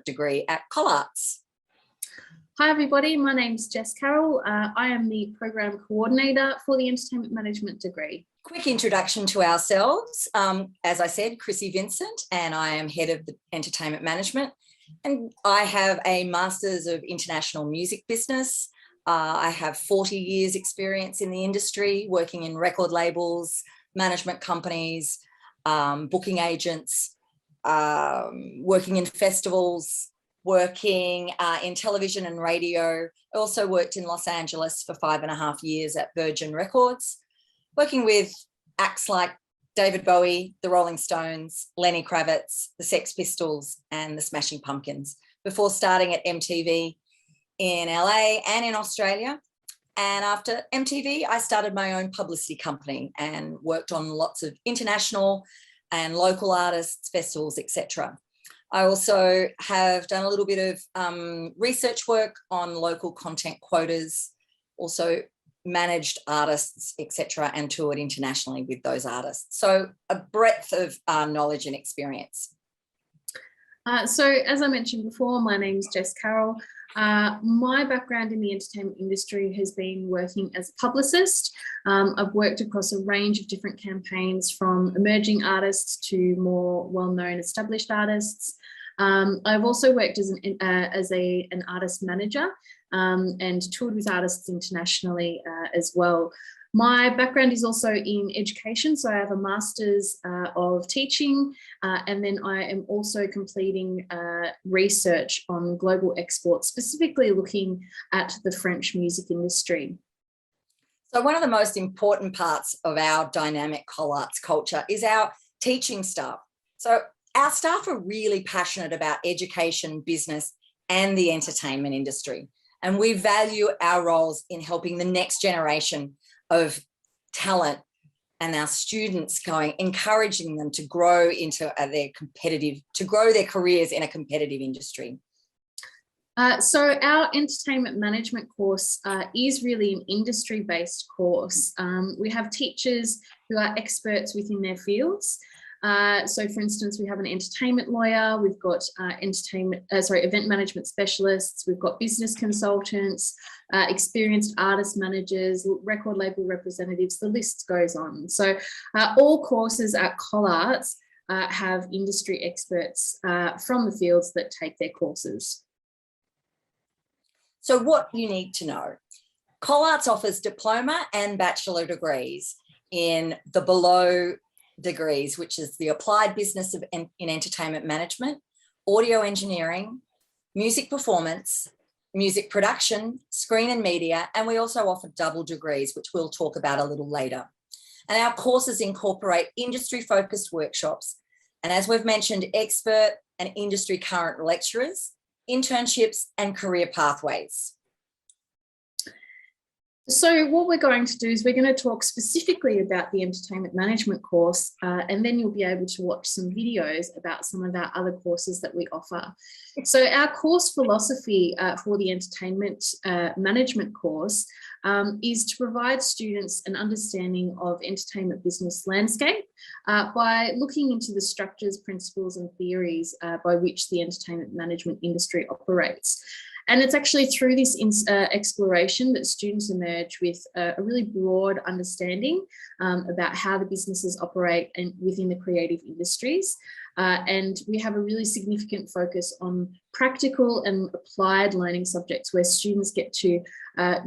degree at Collarts. Hi everybody, my name's Jess Carroll. I am the program coordinator for the entertainment management degree. Quick introduction to ourselves. As I said, Chrissie Vincent, and I am head of the entertainment management. And I have a Masters of International Music Business. I have 40 years experience in the industry, working in record labels, management companies, booking agents, working in festivals, working in television and radio. I also worked in Los Angeles for 5.5 years at Virgin Records, working with acts like David Bowie, the Rolling Stones, Lenny Kravitz, the Sex Pistols, and the Smashing Pumpkins, before starting at MTV in LA and in Australia. And after MTV, I started my own publicity company and worked on lots of international and local artists, festivals, etc. I also have done a little bit of research work on local content quotas, also managed artists, etc., and toured internationally with those artists. So a breadth of knowledge and experience. So as I mentioned before, my name's Jess Carroll. My background in the entertainment industry has been working as a publicist. I've worked across a range of different campaigns, from emerging artists to more well-known established artists. I've also worked as an artist manager and toured with artists internationally as well. My background is also in education, so I have a Masters of Teaching, and then I am also completing research on global exports, specifically looking at the French music industry. So one of the most important parts of our dynamic Collarts culture is our teaching staff. So our staff are really passionate about education, business, and the entertainment industry. And we value our roles in helping the next generation of talent and our students encouraging them to grow into their careers in a competitive industry. So our entertainment management course is really an industry-based course. We have teachers who are experts within their fields. So for instance, we have an entertainment lawyer, we've got event management specialists, we've got business consultants, experienced artist managers, record label representatives, the list goes on. So all courses at Collarts have industry experts from the fields that take their courses. So what you need to know: Collarts offers diploma and bachelor degrees in the below degrees, which is the applied business in entertainment management, audio engineering, music performance, music production, screen and media, and we also offer double degrees, which we'll talk about a little later. And our courses incorporate industry-focused workshops, and as we've mentioned, expert and industry current lecturers, internships, and career pathways. So what we're going to do is we're going to talk specifically about the entertainment management course, and then you'll be able to watch some videos about some of our other courses that we offer. So our course philosophy for the entertainment management course is to provide students an understanding of entertainment business landscape by looking into the structures, principles, and theories by which the entertainment management industry operates. And it's actually through this exploration that students emerge with a really broad understanding about how the businesses operate within the creative industries. And we have a really significant focus on practical and applied learning subjects, where students get to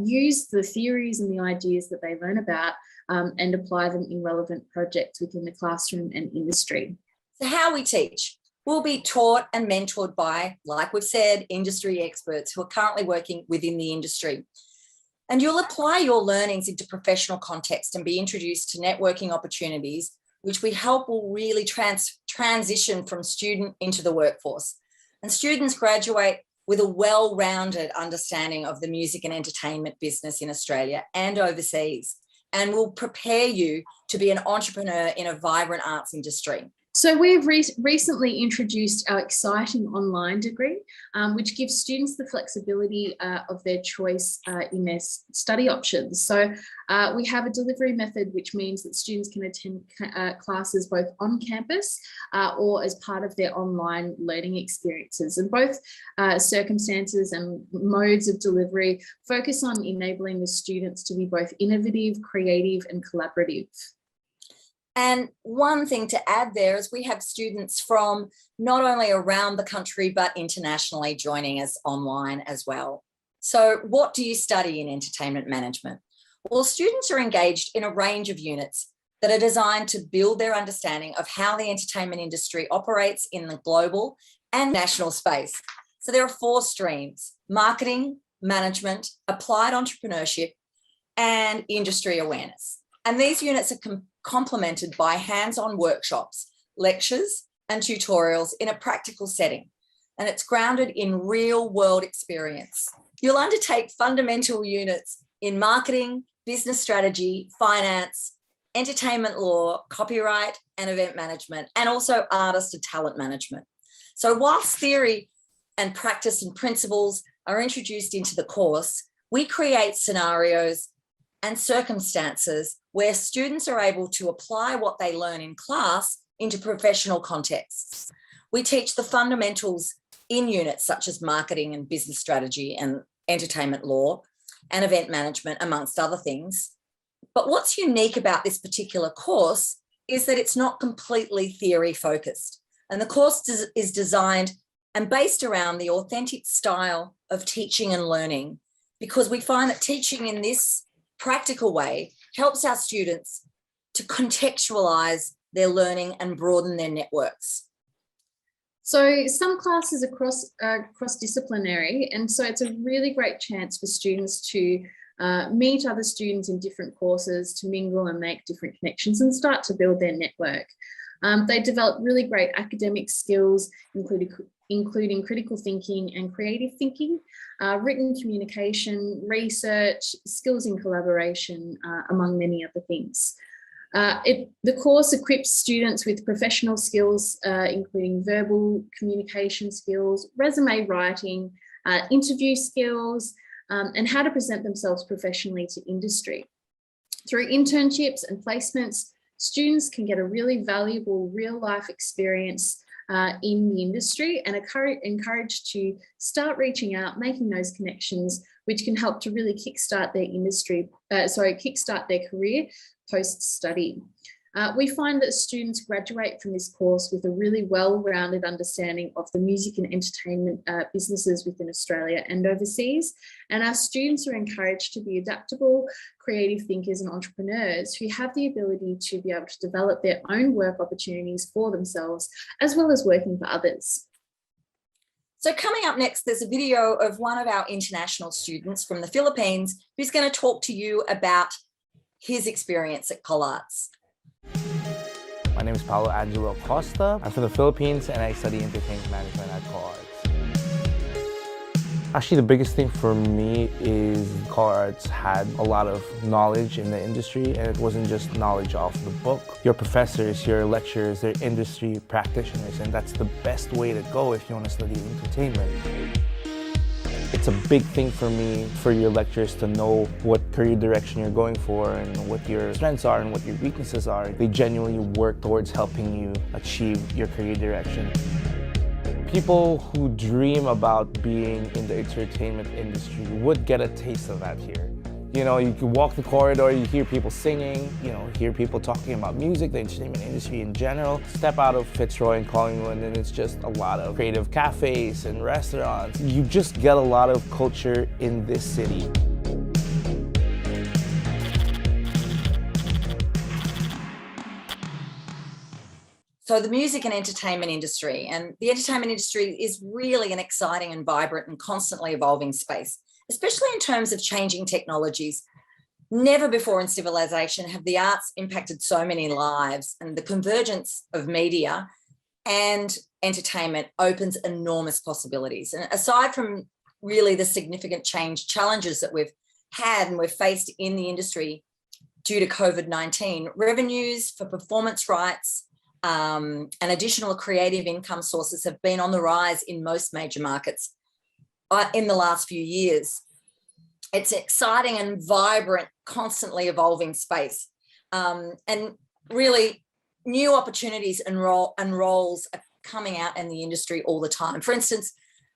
use the theories and the ideas that they learn about and apply them in relevant projects within the classroom and industry. So how we teach: we'll be taught and mentored by, like we've said, industry experts who are currently working within the industry. And you'll apply your learnings into professional context and be introduced to networking opportunities, which we hope will really transition from student into the workforce. And students graduate with a well-rounded understanding of the music and entertainment business in Australia and overseas, and will prepare you to be an entrepreneur in a vibrant arts industry. So we've recently introduced our exciting online degree, which gives students the flexibility of their choice in their study options. So we have a delivery method, which means that students can attend classes both on campus or as part of their online learning experiences. And both circumstances and modes of delivery focus on enabling the students to be both innovative, creative, and collaborative. And one thing to add there is we have students from not only around the country, but internationally joining us online as well. So what do you study in entertainment management? Well, students are engaged in a range of units that are designed to build their understanding of how the entertainment industry operates in the global and national space. So there are 4 streams: marketing, management, applied entrepreneurship, and industry awareness. And these units are complemented by hands-on workshops, lectures, and tutorials in a practical setting. And it's grounded in real-world experience. You'll undertake fundamental units in marketing, business strategy, finance, entertainment law, copyright, and event management, and also artist and talent management. So whilst theory and practice and principles are introduced into the course, we create scenarios and circumstances where students are able to apply what they learn in class into professional contexts. We teach the fundamentals in units such as marketing and business strategy and entertainment law and event management, amongst other things. But what's unique about this particular course is that it's not completely theory focused. And the course is designed and based around the authentic style of teaching and learning, because we find that teaching in this practical way helps our students to contextualize their learning and broaden their networks. So some classes are cross-disciplinary, and so it's a really great chance for students to meet other students in different courses, to mingle and make different connections and start to build their network. They develop really great academic skills, including critical thinking and creative thinking, written communication, research, skills in collaboration, among many other things. The course equips students with professional skills, including verbal communication skills, resume writing, interview skills, and how to present themselves professionally to industry. Through internships and placements, students can get a really valuable real-life experience in the industry and encouraged to start reaching out, making those connections, which can help to really kickstart their career post-study. We find that students graduate from this course with a really well-rounded understanding of the music and entertainment businesses within Australia and overseas. And our students are encouraged to be adaptable, creative thinkers and entrepreneurs who have the ability to be able to develop their own work opportunities for themselves, as well as working for others. So coming up next, there's a video of one of our international students from the Philippines who's going to talk to you about his experience at Collarts. My name is Paulo Angelo Costa. I'm from the Philippines and I study entertainment management at Collarts. Actually, the biggest thing for me is Collarts had a lot of knowledge in the industry, and it wasn't just knowledge off the book. Your professors, your lecturers, they're industry practitioners, and that's the best way to go if you want to study entertainment. It's a big thing for me, for your lecturers to know what career direction you're going for and what your strengths are and what your weaknesses are. They genuinely work towards helping you achieve your career direction. People who dream about being in the entertainment industry would get a taste of that here. You know, you can walk the corridor, you hear people singing, you know, hear people talking about music, the entertainment industry in general. Step out of Fitzroy and Collingwood and it's just a lot of creative cafes and restaurants. You just get a lot of culture in this city. So the music and entertainment industry, and the entertainment industry is really an exciting and vibrant and constantly evolving space, especially in terms of changing technologies. Never before in civilization have the arts impacted so many lives, and the convergence of media and entertainment opens enormous possibilities. And aside from really the significant challenges that we've had and we've faced in the industry due to COVID-19, revenues for performance rights and additional creative income sources have been on the rise in most major markets in the last few years. It's exciting and vibrant, constantly evolving space. And really new opportunities and roles are coming out in the industry all the time. For instance,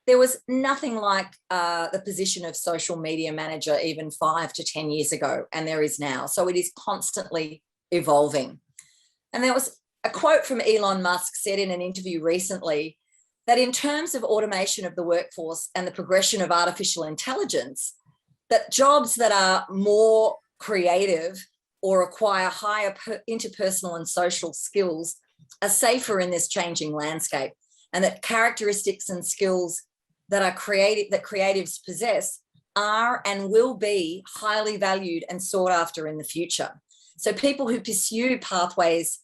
there was nothing like the position of social media manager even 5 to 10 years ago, and there is now. So it is constantly evolving. And there was a quote from Elon Musk said in an interview recently that in terms of automation of the workforce and the progression of artificial intelligence, that jobs that are more creative or require higher interpersonal and social skills are safer in this changing landscape, and that characteristics and skills that are creatives possess are and will be highly valued and sought after in the future. So people who pursue pathways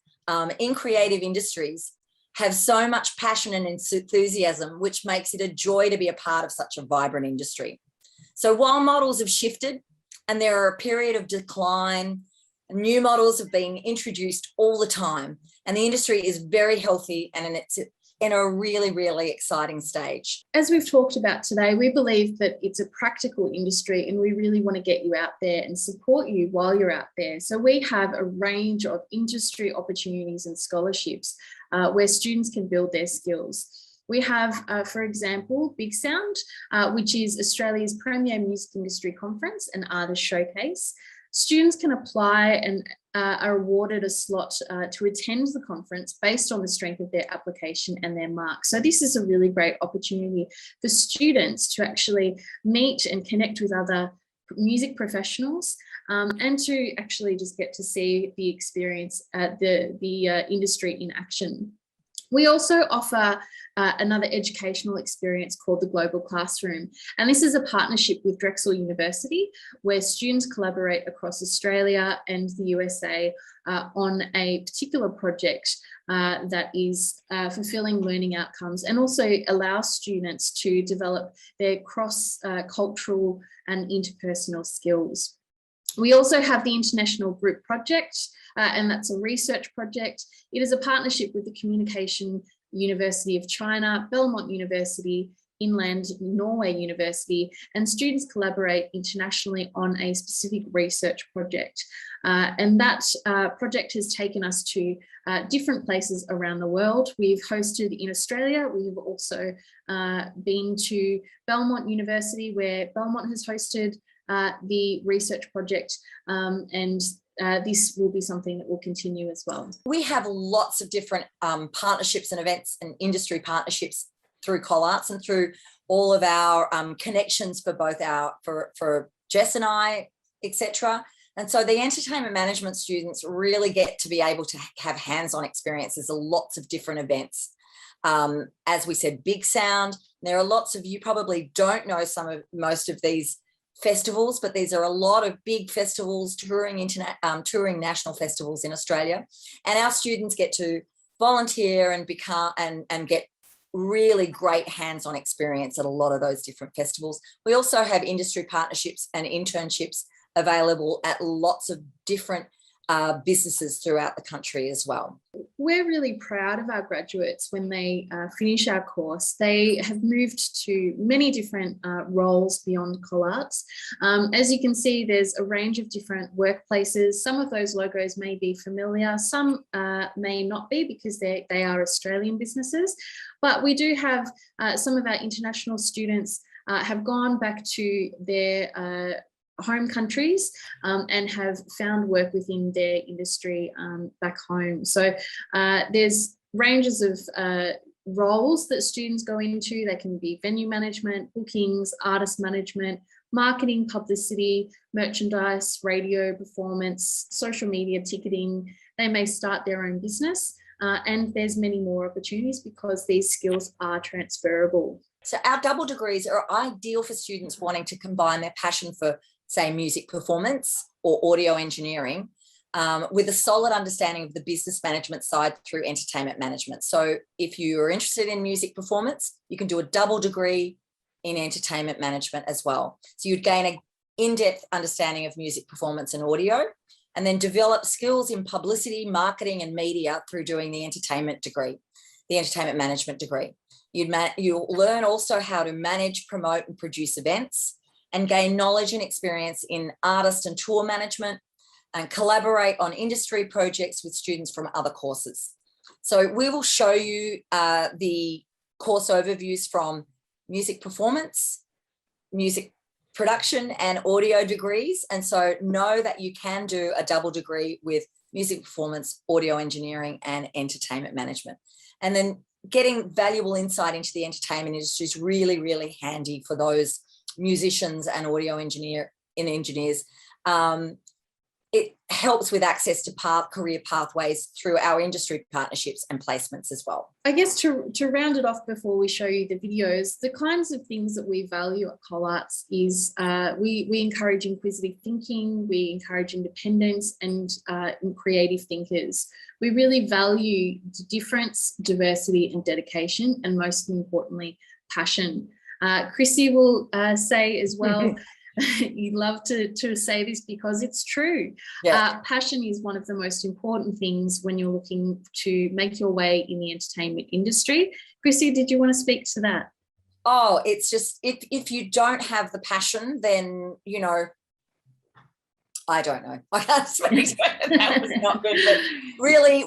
in creative industries have so much passion and enthusiasm, which makes it a joy to be a part of such a vibrant industry. So while models have shifted and there are a period of decline, new models have been introduced all the time, and the industry is very healthy and it's in a really, really exciting stage. As we've talked about today, we believe that it's a practical industry and we really want to get you out there and support you while you're out there. So we have a range of industry opportunities and scholarships where students can build their skills. We have, for example, Big Sound, which is Australia's premier music industry conference and artist showcase. Students can apply and are awarded a slot to attend the conference based on the strength of their application and their marks. So this is a really great opportunity for students to actually meet and connect with other music professionals and to actually just get to see the experience at the industry in action. We also offer another educational experience called the Global Classroom. And this is a partnership with Drexel University, where students collaborate across Australia and the USA on a particular project that is fulfilling learning outcomes, and also allows students to develop their cross-cultural and interpersonal skills. We also have the International Group Project, and that's a research project. It is a partnership with the Communication University of China, Belmont University, Inland Norway University, and students collaborate internationally on a specific research project. And that project has taken us to different places around the world. We've hosted in Australia. We've also been to Belmont University, where Belmont has hosted the research project, and this will be something that will continue as well. We have lots of different partnerships and events and industry partnerships through Collarts and through all of our connections for both for Jess and I, etc. And so the entertainment management students really get to be able to have hands-on experiences of lots of different events. As we said, Big Sound. There are lots of you probably don't know most of these festivals, but these are a lot of big festivals, touring national festivals in Australia, and our students get to volunteer and become and get really great hands-on experience at a lot of those different festivals. We also have industry partnerships and internships available at lots of different businesses throughout the country as well. We're really proud of our graduates when they finish our course. They have moved to many different roles beyond Collarts. As you can see, there's a range of different workplaces. Some of those logos may be familiar, some may not be because they are Australian businesses, but we do have some of our international students have gone back to their home countries and have found work within their industry back home. So there's ranges of roles that students go into. They can be venue management, bookings, artist management, marketing, publicity, merchandise, radio, performance, social media, ticketing. They may start their own business, and there's many more opportunities because these skills are transferable. So our double degrees are ideal for students wanting to combine their passion for, say, music performance or audio engineering with a solid understanding of the business management side through entertainment management. So if you are interested in music performance, you can do a double degree in entertainment management as well. So you'd gain an in-depth understanding of music performance and audio, and then develop skills in publicity, marketing, and media through doing the entertainment degree, the entertainment management degree. You'll learn also how to manage, promote, and produce events, and gain knowledge and experience in artist and tour management, and collaborate on industry projects with students from other courses. So we will show you the course overviews from music performance, music production, and audio degrees. And so know that you can do a double degree with music performance, audio engineering, and entertainment management. And then getting valuable insight into the entertainment industry is really, really handy for those musicians and audio engineers. It helps with access to career pathways through our industry partnerships and placements as well. I guess to round it off before we show you the videos, the kinds of things that we value at Collarts is we encourage inquisitive thinking, we encourage independence and creative thinkers. We really value difference, diversity and dedication, and most importantly, passion. Chrissie will say as well, you'd love to say this because it's true. Yeah. Passion is one of the most important things when you're looking to make your way in the entertainment industry. Chrissie, did you want to speak to that? Oh, it's just, if you don't have the passion, then, you know, I don't know. I can't speak to it. That was not good. But really,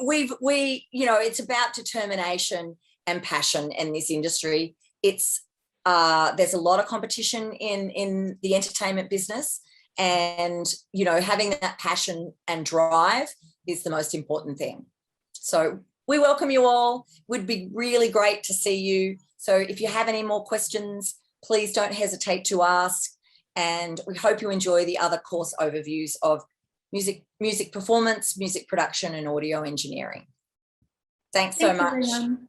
you know, it's about determination and passion in this industry. It's there's a lot of competition in the entertainment business, and, you know, having that passion and drive is the most important thing. So we welcome you all. Would be really great to see you. So if you have any more questions, please don't hesitate to ask. And we hope you enjoy the other course overviews of music performance, music production, and audio engineering. Thanks so much. Everyone.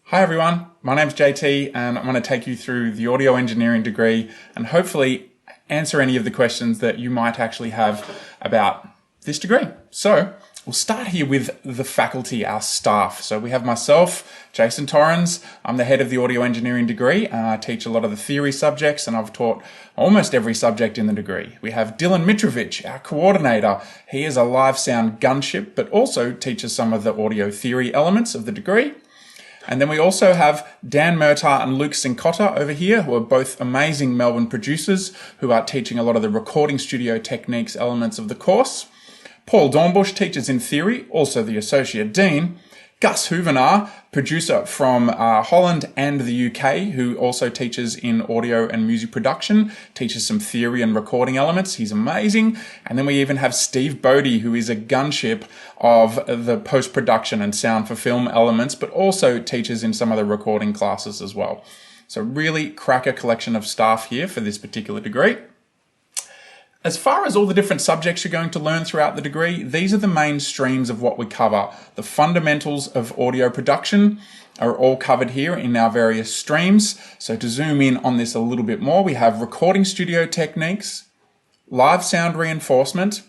Hi everyone, my name's JT and I'm going to take you through the audio engineering degree and hopefully answer any of the questions that you might actually have about this degree. So we'll start here with the faculty, our staff. So we have myself, Jason Torrens. I'm the head of the audio engineering degree. I teach a lot of the theory subjects and I've taught almost every subject in the degree. We have Dylan Mitrovic, our coordinator. He is a live sound gunship, but also teaches some of the audio theory elements of the degree. And then we also have Dan Murtagh and Luke Cincotta over here, who are both amazing Melbourne producers who are teaching a lot of the recording studio techniques elements of the course. Paul Dornbush teaches in theory, also the Associate Dean. Gus Hoovenaar, producer from Holland and the UK, who also teaches in audio and music production, teaches some theory and recording elements. He's amazing. And then we even have Steve Bodie, who is a gunship of the post-production and sound for film elements, but also teaches in some of the recording classes as well. So really cracker collection of staff here for this particular degree. As far as all the different subjects you're going to learn throughout the degree, these are the main streams of what we cover. The fundamentals of audio production are all covered here in our various streams. So to zoom in on this a little bit more, we have recording studio techniques, live sound reinforcement,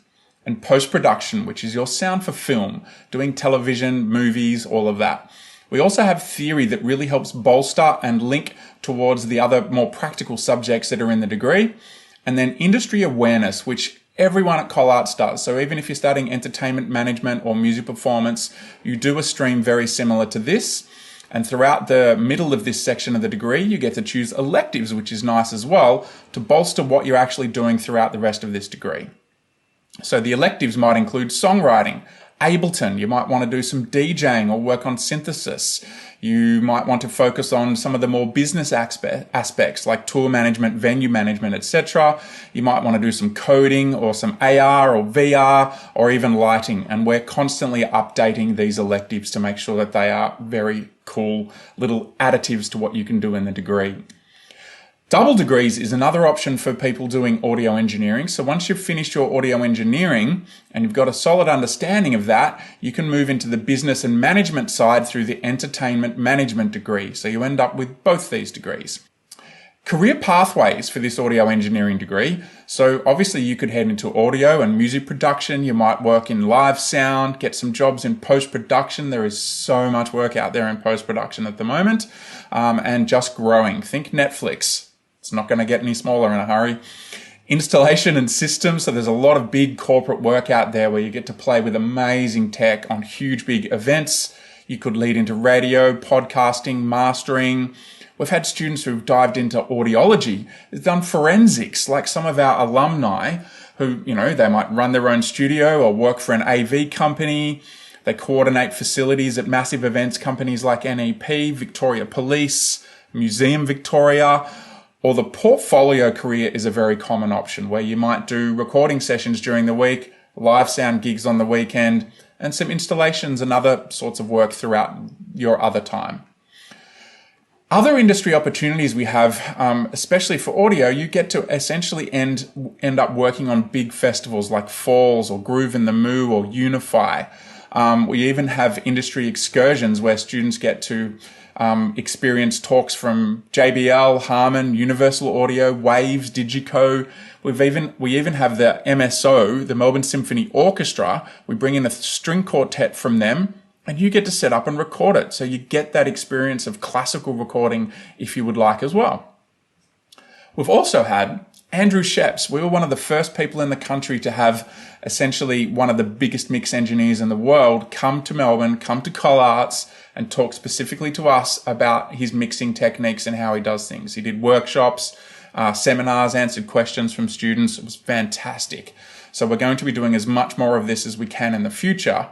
and post-production, which is your sound for film, doing television, movies, all of that. We also have theory that really helps bolster and link towards the other more practical subjects that are in the degree. And then industry awareness, which everyone at Collarts does. So even if you're studying entertainment management or music performance, you do a stream very similar to this. And throughout the middle of this section of the degree, you get to choose electives, which is nice as well, to bolster what you're actually doing throughout the rest of this degree. So the electives might include songwriting, Ableton, you might want to do some DJing or work on synthesis. You might want to focus on some of the more business aspects like tour management, venue management, etc. You might want to do some coding or some AR or VR or even lighting. And we're constantly updating these electives to make sure that they are very cool little additives to what you can do in the degree. Double degrees is another option for people doing audio engineering. So once you've finished your audio engineering and you've got a solid understanding of that, you can move into the business and management side through the entertainment management degree. So you end up with both these degrees. Career pathways for this audio engineering degree. So obviously you could head into audio and music production. You might work in live sound, get some jobs in post-production. There is so much work out there in post-production at the moment, and just growing. Think Netflix. It's not going to get any smaller in a hurry. Installation and systems. So there's a lot of big corporate work out there where you get to play with amazing tech on huge, big events. You could lead into radio, podcasting, mastering. We've had students who've dived into audiology, they've done forensics, like some of our alumni who, they might run their own studio or work for an AV company. They coordinate facilities at massive events companies like NEP, Victoria Police, Museum Victoria, or the portfolio career is a very common option where you might do recording sessions during the week, live sound gigs on the weekend, and some installations and other sorts of work throughout your other time. Other industry opportunities we have, especially for audio, you get to essentially end up working on big festivals like Falls or Groove in the Moo or Unify. We even have industry excursions where students get to experience talks from JBL, Harman, Universal Audio, Waves, Digico. We even have the MSO, the Melbourne Symphony Orchestra. We bring in a string quartet from them, and you get to set up and record it. So you get that experience of classical recording if you would like as well. We've also had Andrew Sheps. We were one of the first people in the country to have essentially one of the biggest mix engineers in the world come to Melbourne, come to Collarts, and talk specifically to us about his mixing techniques and how he does things. He did workshops, seminars, answered questions from students. It was fantastic. So we're going to be doing as much more of this as we can in the future.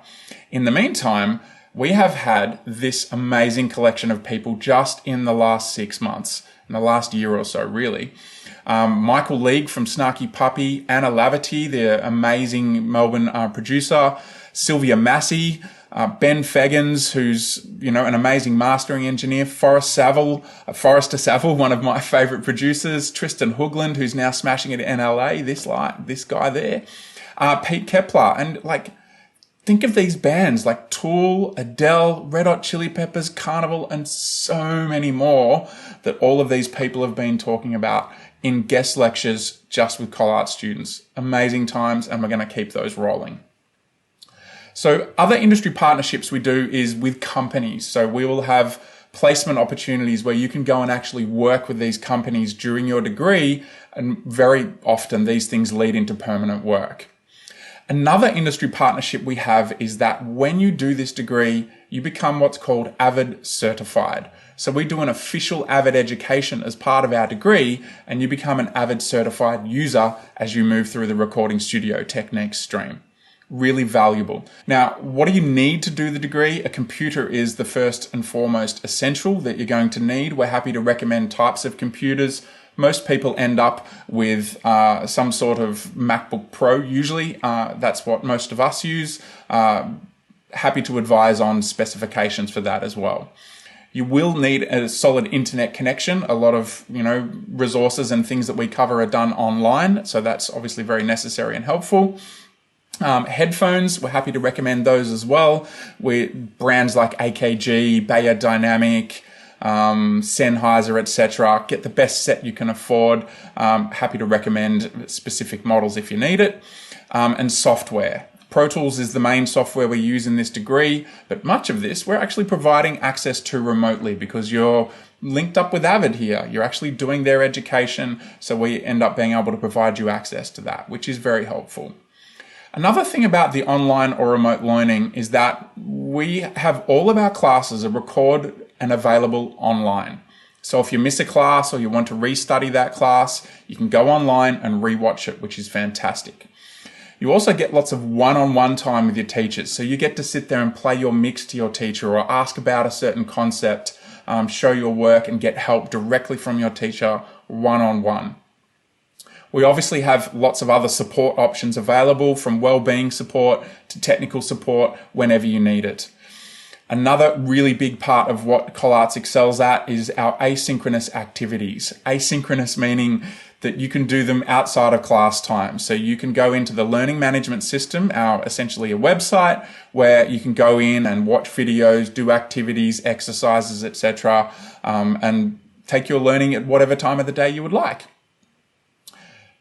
In the meantime, we have had this amazing collection of people just in the last 6 months, in the last year or so, really. Michael League from Snarky Puppy, Anna Laverty, the amazing Melbourne producer, Sylvia Massey, Ben Feggins, who's, an amazing mastering engineer, Forrester Saville, one of my favorite producers, Tristan Hoogland, who's now smashing it in LA, this guy there, Pete Kepler, and think of these bands like Tool, Adele, Red Hot Chili Peppers, Carnival, and so many more that all of these people have been talking about in guest lectures just with Collarts students. Amazing times, and we're going to keep those rolling. So other industry partnerships we do is with companies. So we will have placement opportunities where you can go and actually work with these companies during your degree, and very often these things lead into permanent work. Another industry partnership we have is that when you do this degree, you become what's called AVID certified. So we do an official AVID education as part of our degree, and you become an AVID certified user as you move through the recording studio techniques stream. Really valuable. Now, what do you need to do the degree? A computer is the first and foremost essential that you're going to need. We're happy to recommend types of computers. Most people end up with some sort of MacBook Pro usually. That's what most of us use. Happy to advise on specifications for that as well. You will need a solid internet connection. A lot of, resources and things that we cover are done online. So that's obviously very necessary and helpful. Headphones, we're happy to recommend those as well. Brands like AKG, Bayer Dynamic, Sennheiser, etc. Get the best set you can afford. Happy to recommend specific models if you need it. And software. Pro Tools is the main software we use in this degree, but much of this we're actually providing access to remotely because you're linked up with AVID here. You're actually doing their education, so we end up being able to provide you access to that, which is very helpful. Another thing about the online or remote learning is that we have all of our classes are recorded and available online. So if you miss a class or you want to restudy that class, you can go online and rewatch it, which is fantastic. You also get lots of one-on-one time with your teachers. So you get to sit there and play your mix to your teacher or ask about a certain concept, show your work and get help directly from your teacher one-on-one. We obviously have lots of other support options available, from well-being support to technical support whenever you need it. Another really big part of what Collarts excels at is our asynchronous activities. Asynchronous meaning that you can do them outside of class time. So you can go into the learning management system, essentially a website where you can go in and watch videos, do activities, exercises, etc., and take your learning at whatever time of the day you would like.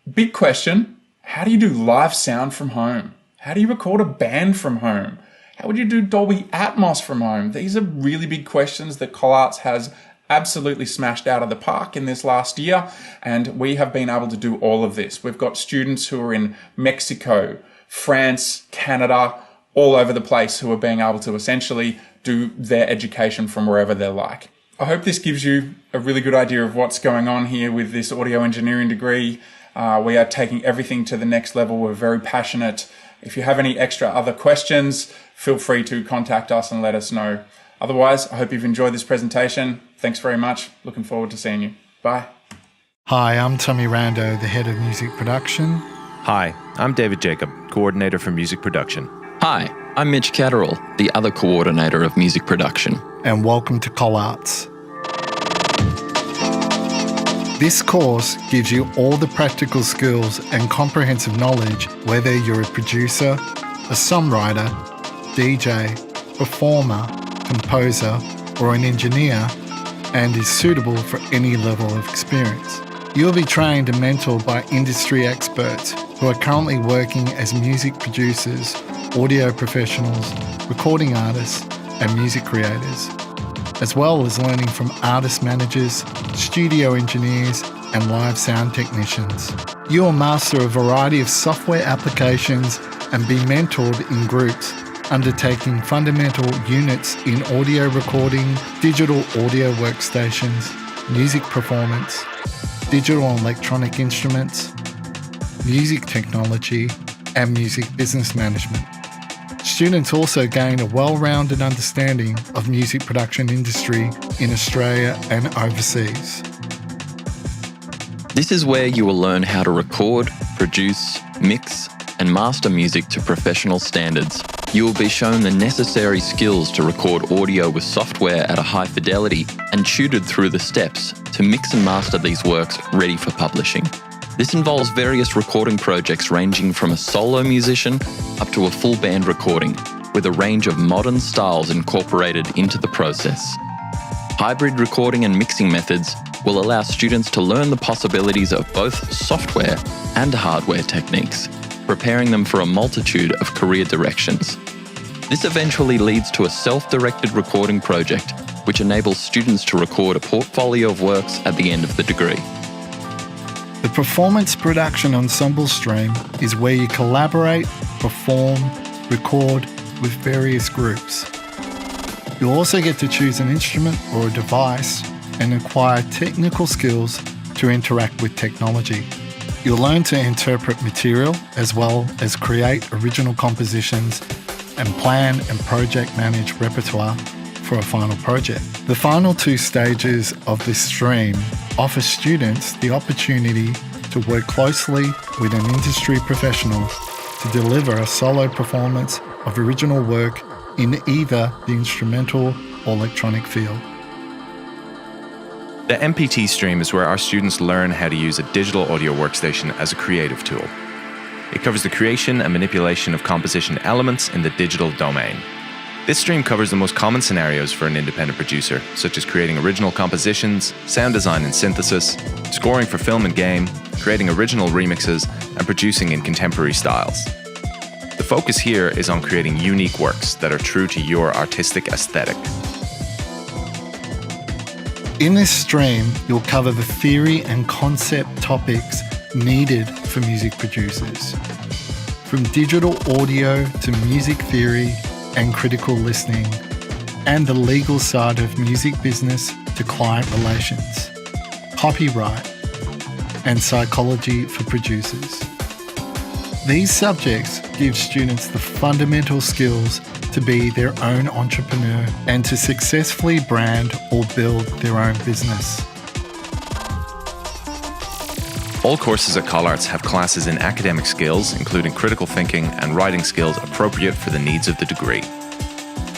Big question, how do you do live sound from home? How do you record a band from home? How would you do Dolby Atmos from home? These are really big questions that Collarts has absolutely smashed out of the park in this last year, and we have been able to do all of this. We've got students who are in Mexico, France, Canada, all over the place, who are being able to essentially do their education from wherever they like. I hope this gives you a really good idea of what's going on here with this audio engineering degree. We are taking everything to the next level. We're very passionate. If you have any extra other questions, feel free to contact us and let us know. Otherwise, I hope you've enjoyed this presentation. Thanks very much. Looking forward to seeing you. Bye. Hi, I'm Tommy Rando, the head of music production. Hi, I'm David Jacob, coordinator for music production. Hi, I'm Mitch Carroll, the other coordinator of music production. And welcome to Collarts. This course gives you all the practical skills and comprehensive knowledge, whether you're a producer, a songwriter, DJ, performer, composer, or an engineer, and is suitable for any level of experience. You'll be trained and mentored by industry experts who are currently working as music producers, audio professionals, recording artists, and music creators, as well as learning from artist managers, studio engineers, and live sound technicians. You'll master a variety of software applications and be mentored in groups, undertaking fundamental units in audio recording, digital audio workstations, music performance, digital and electronic instruments, music technology, and music business management. Students also gain a well-rounded understanding of music production industry in Australia and overseas. This is where you will learn how to record, produce, mix, and master music to professional standards. You will be shown the necessary skills to record audio with software at a high fidelity and tutored through the steps to mix and master these works ready for publishing. This involves various recording projects ranging from a solo musician up to a full band recording, with a range of modern styles incorporated into the process. Hybrid recording and mixing methods will allow students to learn the possibilities of both software and hardware techniques, preparing them for a multitude of career directions. This eventually leads to a self-directed recording project, which enables students to record a portfolio of works at the end of the degree. The Performance Production Ensemble stream is where you collaborate, perform, record with various groups. You'll also get to choose an instrument or a device and acquire technical skills to interact with technology. You'll learn to interpret material as well as create original compositions and plan and project manage repertoire for a final project. The final two stages of this stream offer students the opportunity to work closely with an industry professional to deliver a solo performance of original work in either the instrumental or electronic field. The MPT stream is where our students learn how to use a digital audio workstation as a creative tool. It covers the creation and manipulation of composition elements in the digital domain. This stream covers the most common scenarios for an independent producer, such as creating original compositions, sound design and synthesis, scoring for film and game, creating original remixes, and producing in contemporary styles. The focus here is on creating unique works that are true to your artistic aesthetic. In this stream, you'll cover the theory and concept topics needed for music producers, from digital audio to music theory and critical listening, and the legal side of music business to client relations, copyright, and psychology for producers. These subjects give students the fundamental skills to be their own entrepreneur and to successfully brand or build their own business. All courses at Collarts have classes in academic skills, including critical thinking and writing skills appropriate for the needs of the degree.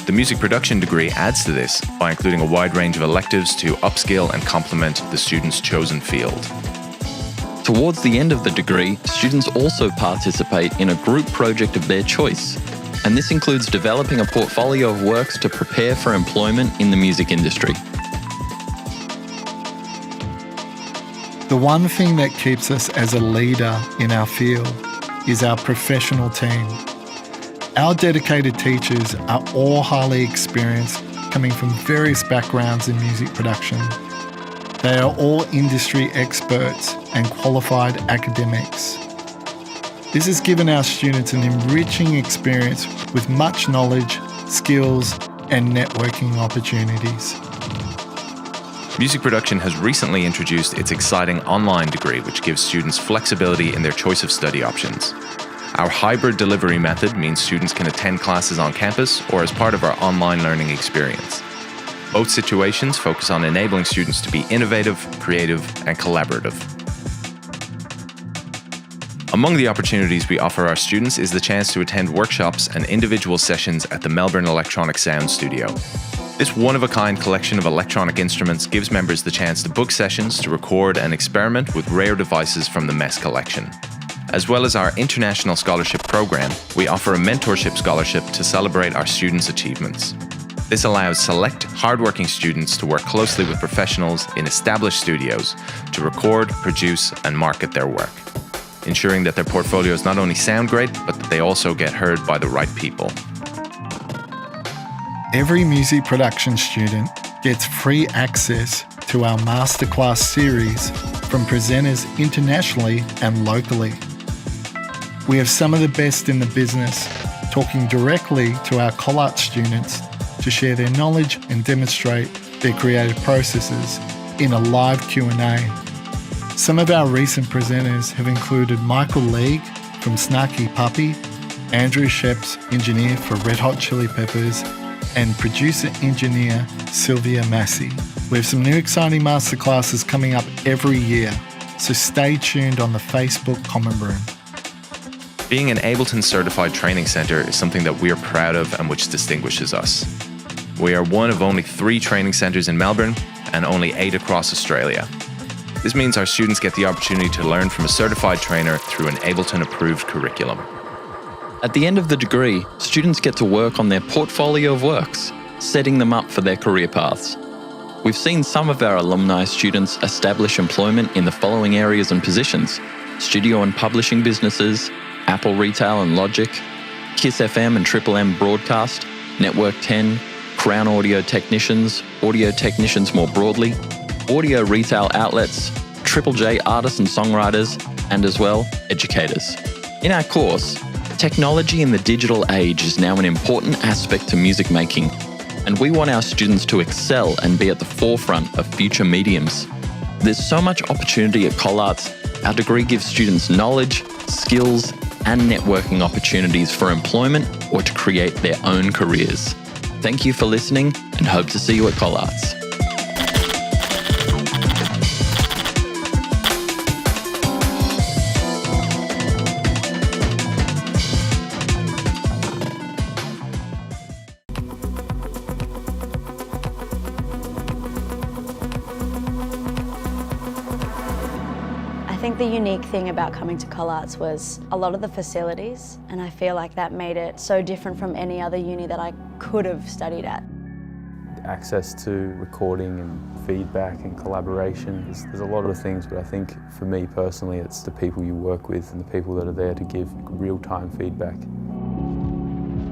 The music production degree adds to this by including a wide range of electives to upskill and complement the student's chosen field. Towards the end of the degree, students also participate in a group project of their choice, and this includes developing a portfolio of works to prepare for employment in the music industry. The one thing that keeps us as a leader in our field is our professional team. Our dedicated teachers are all highly experienced coming from various backgrounds in music production. They are all industry experts and qualified academics. This has given our students an enriching experience with much knowledge, skills, and networking opportunities. Music production has recently introduced its exciting online degree, which gives students flexibility in their choice of study options. Our hybrid delivery method means students can attend classes on campus or as part of our online learning experience. Both situations focus on enabling students to be innovative, creative, and collaborative. Among the opportunities we offer our students is the chance to attend workshops and individual sessions at the Melbourne Electronic Sound Studio. This one-of-a-kind collection of electronic instruments gives members the chance to book sessions to record and experiment with rare devices from the MESS collection. As well as our International Scholarship Program, we offer a mentorship scholarship to celebrate our students' achievements. This allows select, hardworking students to work closely with professionals in established studios to record, produce, and market their work, ensuring that their portfolios not only sound great, but that they also get heard by the right people. Every music production student gets free access to our masterclass series from presenters internationally and locally. We have some of the best in the business talking directly to our Collarts students to share their knowledge and demonstrate their creative processes in a live Q&A. Some of our recent presenters have included Michael League from Snarky Puppy, Andrew Sheps, engineer for Red Hot Chili Peppers, and producer-engineer Sylvia Massey. We have some new exciting masterclasses coming up every year, so stay tuned on the Facebook comment room. Being an Ableton certified training centre is something that we are proud of and which distinguishes us. We are one of only 3 training centres in Melbourne and only 8 across Australia. This means our students get the opportunity to learn from a certified trainer through an Ableton approved curriculum. At the end of the degree, students get to work on their portfolio of works, setting them up for their career paths. We've seen some of our alumni students establish employment in the following areas and positions: studio and publishing businesses, Apple Retail and Logic, KISS FM and Triple M Broadcast, Network 10, Crown audio technicians more broadly, audio retail outlets, Triple J artists and songwriters, and as well, educators. In our course, technology in the digital age is now an important aspect to music making, and we want our students to excel and be at the forefront of future mediums. There's so much opportunity at Collarts. Our degree gives students knowledge, skills, and networking opportunities for employment or to create their own careers. Thank you for listening and hope to see you at Collarts. I think the unique thing about coming to Collarts was a lot of the facilities, and I feel like that made it so different from any other uni that I could have studied at. Access to recording and feedback and collaboration. There's a lot of things, but I think for me personally it's the people you work with and the people that are there to give real-time feedback.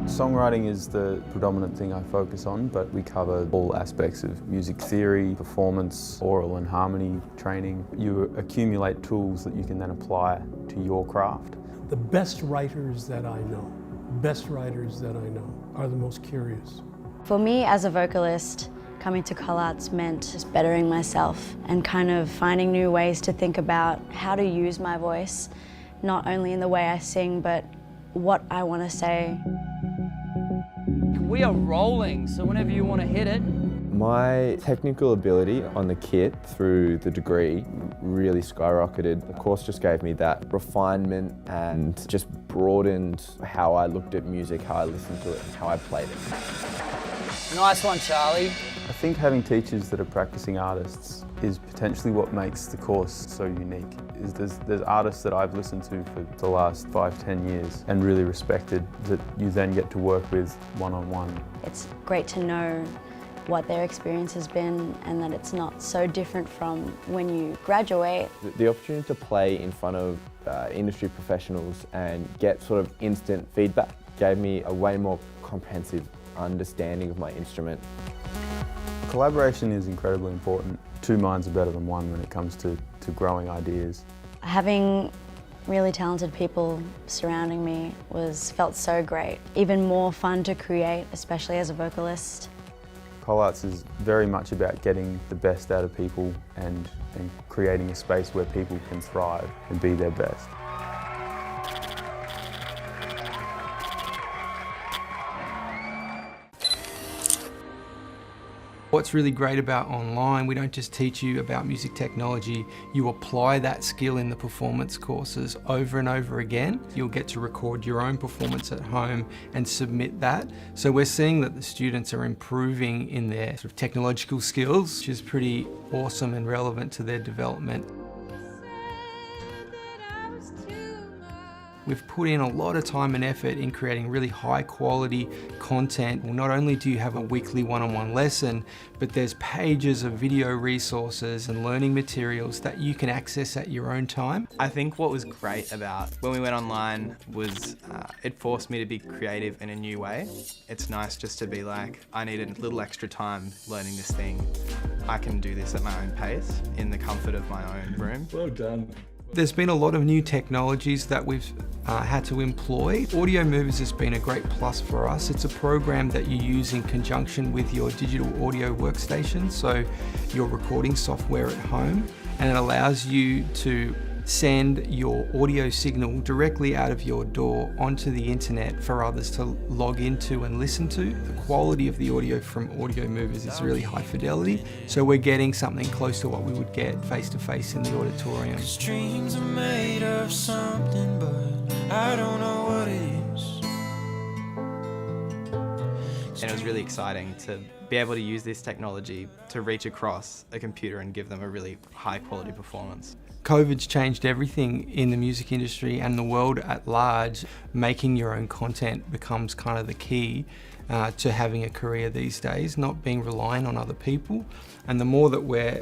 Songwriting is the predominant thing I focus on, but we cover all aspects of music theory, performance, aural and harmony training. You accumulate tools that you can then apply to your craft. The best writers that I know are the most curious. For me as a vocalist, coming to Collarts meant just bettering myself and kind of finding new ways to think about how to use my voice, not only in the way I sing, but what I want to say. We are rolling, so whenever you want to hit it. My technical ability on the kit through the degree really skyrocketed. The course just gave me that refinement and just broadened how I looked at music, how I listened to it, and how I played it. Nice one, Charlie. I think having teachers that are practicing artists is potentially what makes the course so unique. There's artists that I've listened to for the last 5-10 years and really respected that you then get to work with one-on-one. It's great to know what their experience has been and that it's not so different from when you graduate. The opportunity to play in front of industry professionals and get sort of instant feedback gave me a way more comprehensive understanding of my instrument. Collaboration is incredibly important. Two minds are better than one when it comes to growing ideas. Having really talented people surrounding me felt so great. Even more fun to create, especially as a vocalist. Collarts is very much about getting the best out of people and creating a space where people can thrive and be their best. What's really great about online, we don't just teach you about music technology, you apply that skill in the performance courses over and over again. You'll get to record your own performance at home and submit that. So we're seeing that the students are improving in their sort of technological skills, which is pretty awesome and relevant to their development. We've put in a lot of time and effort in creating really high quality content. Well, not only do you have a weekly one-on-one lesson, but there's pages of video resources and learning materials that you can access at your own time. I think what was great about when we went online was it forced me to be creative in a new way. It's nice just to be like, I need a little extra time learning this thing. I can do this at my own pace in the comfort of my own room. Well done. There's been a lot of new technologies that we've had to employ. Audio Movers has been a great plus for us. It's a program that you use in conjunction with your digital audio workstation, so your recording software at home, and it allows you to send your audio signal directly out of your DAW onto the internet for others to log into and listen to. The quality of the audio from Audio Movers is really high fidelity, so we're getting something close to what we would get face-to-face in the auditorium. Dreams are made of something, but I don't know what it is. And it was really exciting to be able to use this technology to reach across a computer and give them a really high quality performance. COVID's changed everything in the music industry and the world at large. Making your own content becomes kind of the key to having a career these days, not being reliant on other people. And the more that we're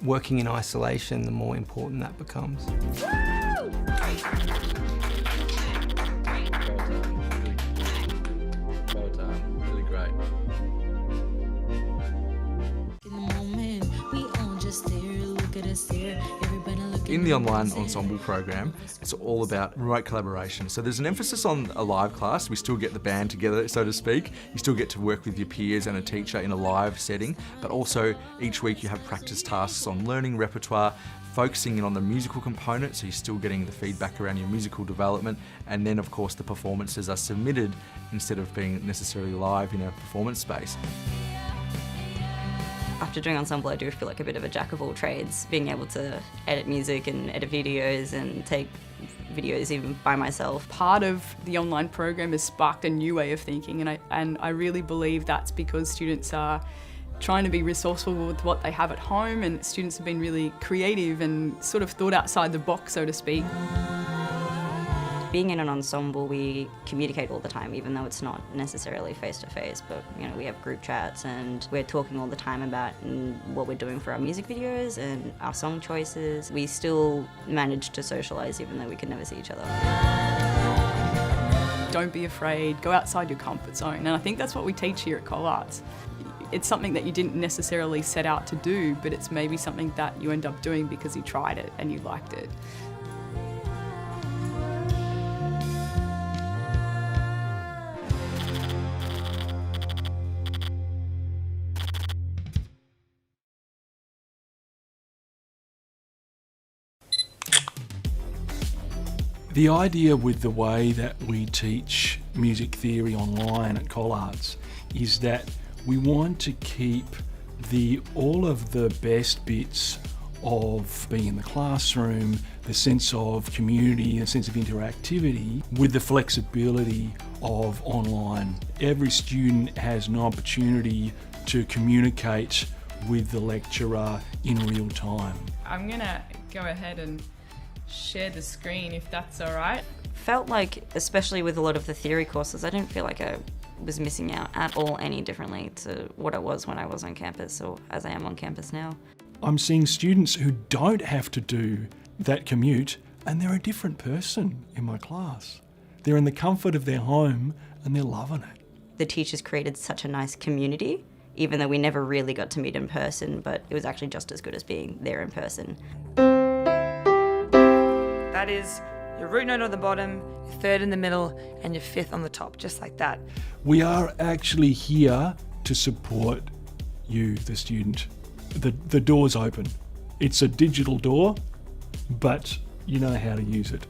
working in isolation, the more important that becomes. Well done, really great. In the online ensemble program, it's all about remote collaboration. So there's an emphasis on a live class. We still get the band together, so to speak. You still get to work with your peers and a teacher in a live setting, but also each week you have practice tasks on learning repertoire, focusing in on the musical component, so you're still getting the feedback around your musical development, and then of course the performances are submitted instead of being necessarily live in a performance space. After doing ensemble, I do feel like a bit of a jack of all trades, being able to edit music and edit videos and take videos even by myself. Part of the online program has sparked a new way of thinking, and I really believe that's because students are trying to be resourceful with what they have at home, and students have been really creative and sort of thought outside the box, so to speak. Being in an ensemble, we communicate all the time, even though it's not necessarily face-to-face, but you know, we have group chats and we're talking all the time about what we're doing for our music videos and our song choices. We still manage to socialise even though we can never see each other. Don't be afraid, go outside your comfort zone, and I think that's what we teach here at Collarts. It's something that you didn't necessarily set out to do, but it's maybe something that you end up doing because you tried it and you liked it. The idea with the way that we teach music theory online at Collarts is that we want to keep all of the best bits of being in the classroom, the sense of community, the sense of interactivity, with the flexibility of online. Every student has an opportunity to communicate with the lecturer in real time. I'm gonna go ahead and share the screen if that's all right. Felt like, especially with a lot of the theory courses, I didn't feel like I was missing out at all any differently to what I was when I was on campus or as I am on campus now. I'm seeing students who don't have to do that commute, and they're a different person in my class. They're in the comfort of their home and they're loving it. the teachers created such a nice community, even though we never really got to meet in person, but it was actually just as good as being there in person. That is your root note on the bottom, your third in the middle, and your fifth on the top, just like that. We are actually here to support you, the student. The door's open. It's a digital door, but you know how to use it.